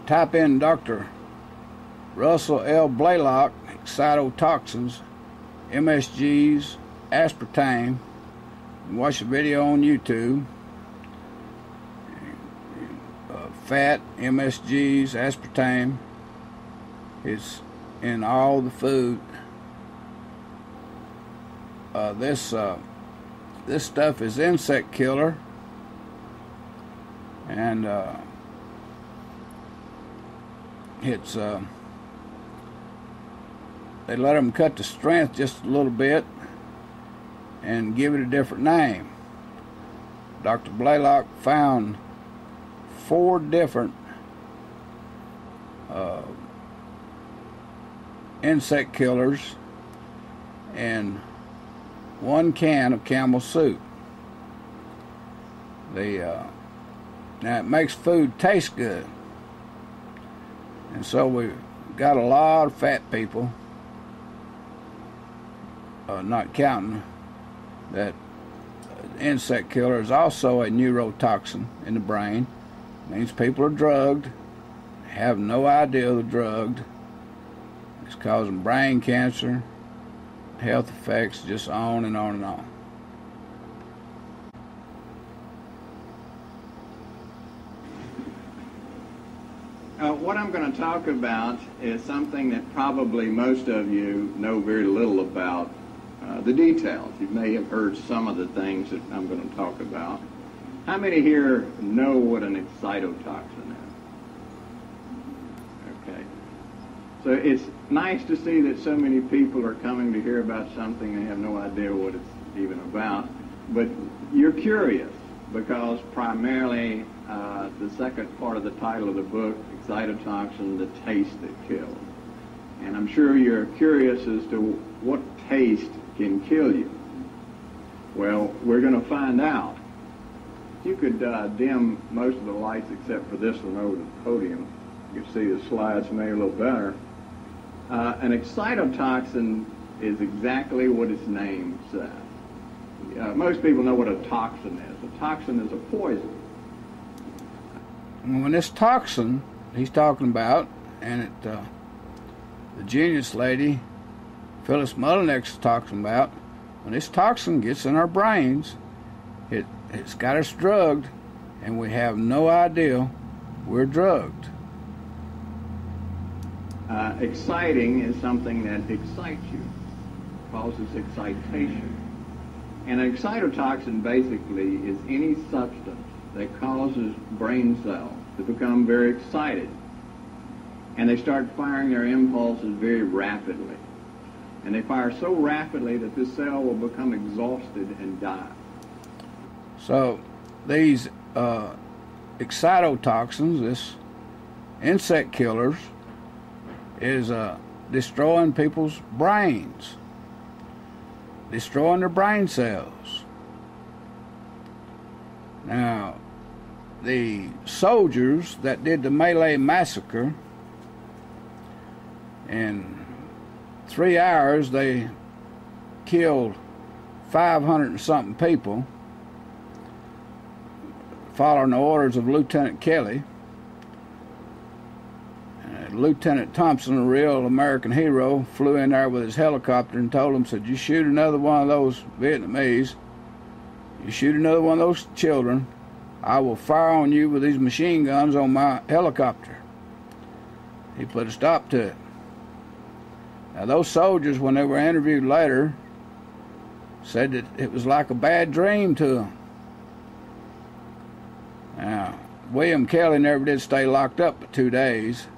type in Dr. Russell L. Blaylock, excitotoxins, MSGs, aspartame, and watch the video on YouTube. Fat, MSGs, aspartame is in all the food. This stuff is insect killer, and it's they let them cut the strength just a little bit and give it a different name. Dr. Blaylock found 4 different insect killers in 1 can of camel soup. Now it makes food taste good, and so we've got a lot of fat people, not counting that insect killer is also a neurotoxin in the brain. It means people are drugged, have no idea they're drugged. It's causing brain cancer, health effects, just on and on and on. What I'm going to talk about is something that probably most of you know very little about, the details. You may have heard some of the things that I'm going to talk about. How many here know what an excitotoxin is? Okay. So it's nice to see that so many people are coming to hear about something they have no idea what it's even about. But you're curious because primarily the second part of the title of the book, Excitotoxin, The Taste That Kills. And I'm sure you're curious as to what taste can kill you. Well, we're going to find out. If you could dim most of the lights except for this one over the podium, you can see the slides maybe a little better. An excitotoxin is exactly what its name says. Most people know what a toxin is. A toxin is a poison. When this toxin he's talking about, and the genius lady Phyllis Mullinex is talking about, when this toxin gets in our brains, it's got us drugged, and we have no idea we're drugged. Exciting is something that excites you, causes excitation. And an excitotoxin basically is any substance that causes brain cells to become very excited. And they start firing their impulses very rapidly. And they fire so rapidly that this cell will become exhausted and die. So these excitotoxins, this insect killers, is destroying people's brains, destroying their brain cells. Now, the soldiers that did the Malay massacre, in 3 hours they killed 500 and something people, following the orders of Lieutenant Kelly. Lieutenant Thompson, a real American hero, flew in there with his helicopter and told him, said, you shoot another one of those Vietnamese, you shoot another one of those children, I will fire on you with these machine guns on my helicopter. He put a stop to it. Now those soldiers, when they were interviewed later, said that it was like a bad dream to them. Now, William Kelly never did stay locked up for 2 days.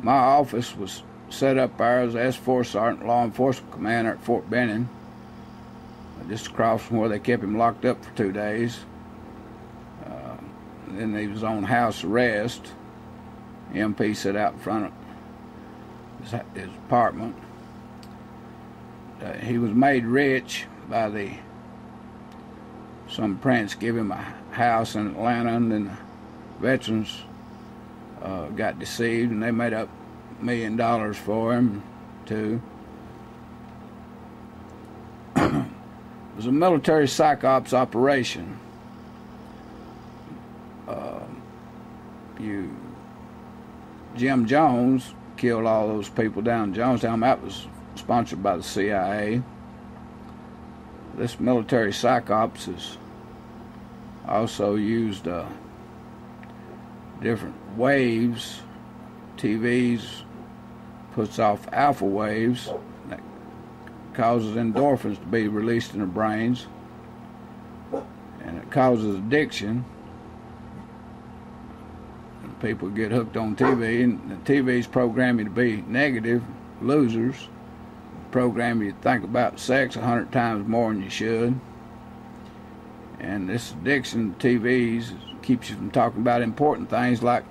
My office was set up there as S4 Sergeant Law Enforcement Commander at Fort Benning, just across from where they kept him locked up for 2 days. Then he was on house arrest. MP sat out in front of his apartment. He was made rich by some prince gave him a house in Atlanta, and then the veterans got deceived, and they made up $1 million for him too. It was a military psych ops operation. Jim Jones killed all those people down in Jonestown. That was sponsored by the CIA. This military psychops has also used different waves. TVs puts off alpha waves that causes endorphins to be released in the brains, and it causes addiction. And people get hooked on TV, and the TV's program you to be negative, losers, program you to think about sex 100 times more than you should. And this addiction to TVs keeps you from talking about important things like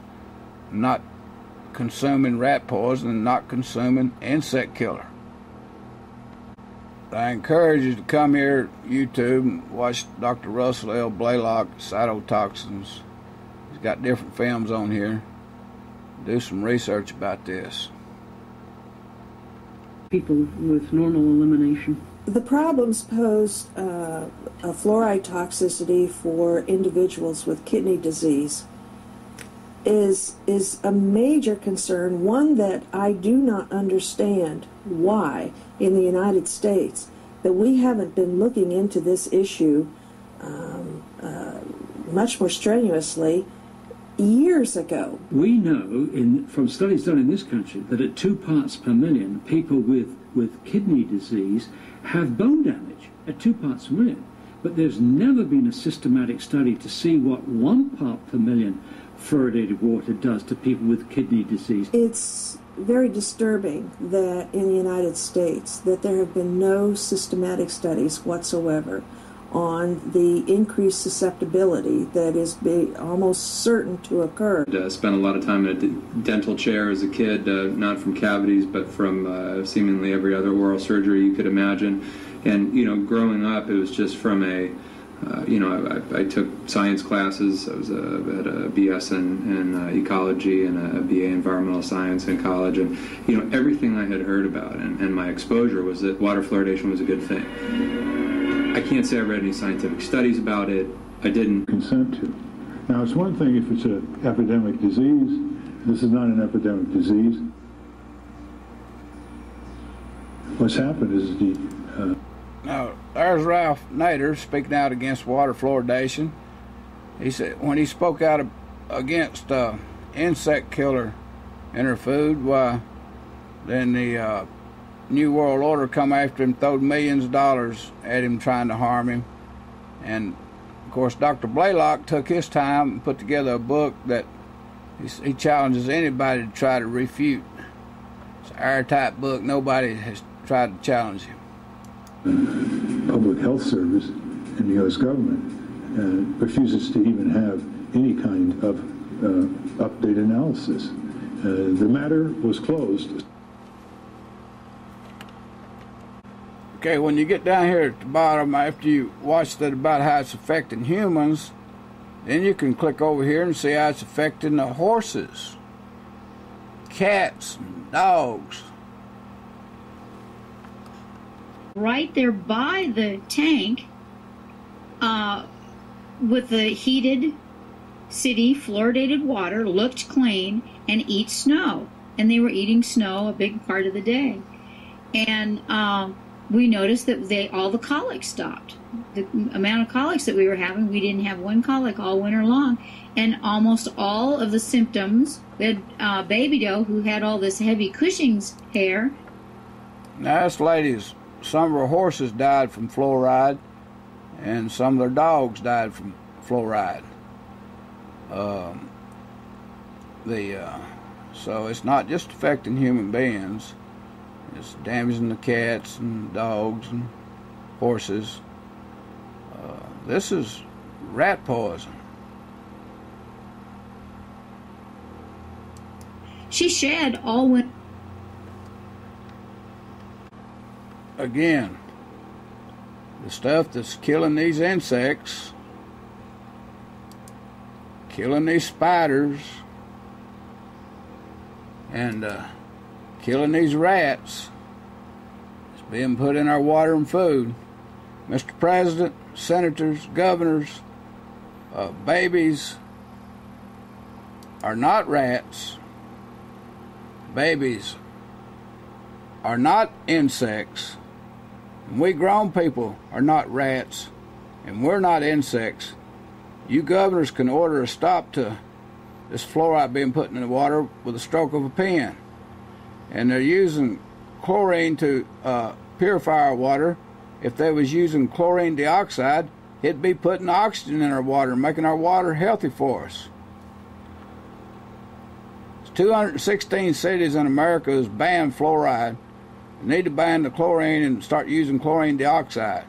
not consuming rat poison and not consuming insect killer. I encourage you to come here to YouTube and watch Dr. Russell L. Blaylock, Cytotoxins. He's got different films on here. Do some research about this. People with normal elimination. The problems pose a fluoride toxicity for individuals with kidney disease is a major concern, one that I do not understand why in the United States that we haven't been looking into this issue much more strenuously years ago. We know from studies done in this country that at 2 parts per million, people with kidney disease have bone damage at 2 parts per million. But there's never been a systematic study to see what 1 part per million fluoridated water does to people with kidney disease. It's very disturbing that in the United States that there have been no systematic studies whatsoever on the increased susceptibility that is almost certain to occur. Spent a lot of time in a dental chair as a kid, not from cavities, but from seemingly every other oral surgery you could imagine. And, growing up, it was just from I took science classes. I had a BS in ecology and a BA environmental science in college. And, everything I had heard about and my exposure was that water fluoridation was a good thing. I can't say I read any scientific studies about it. I didn't consent to. Now, it's one thing if it's an epidemic disease. This is not an epidemic disease. What's happened is Now, there's Ralph Nader speaking out against water fluoridation. He said when he spoke out against insect killer in her food, why, then the New World Order come after him, throwed millions of dollars at him trying to harm him. And, of course, Dr. Blaylock took his time and put together a book that he challenges anybody to try to refute. It's an airtight book. Nobody has tried to challenge him. Public Health Service in the U.S. government refuses to even have any kind of update analysis. The matter was closed. Okay, when you get down here at the bottom, after you watch that about how it's affecting humans, then you can click over here and see how it's affecting the horses, cats, and dogs. Right there by the tank with the heated city fluoridated water, looked clean, and eat snow. And they were eating snow a big part of the day. And we noticed that all the colic stopped. The amount of colics that we were having, we didn't have one colic all winter long. And almost all of the symptoms, we had Baby Doe who had all this heavy Cushing's hair. Now, this lady's, some of her horses died from fluoride, and some of their dogs died from fluoride. So it's not just affecting human beings. It's damaging the cats and dogs and horses. This is rat poison. She shed all winter. Again, the stuff that's killing these insects, killing these spiders, and killing these rats is being put in our water and food. Mr. President, senators, governors, babies are not rats. babies are not insects, and we grown people are not rats, and we're not insects, you governors can order a stop to this fluoride being put in the water with a stroke of a pen. And they're using chlorine to purify our water. If they was using chlorine dioxide, it'd be putting oxygen in our water, making our water healthy for us. 216 cities in America has banned fluoride. They need to ban the chlorine and start using chlorine dioxide.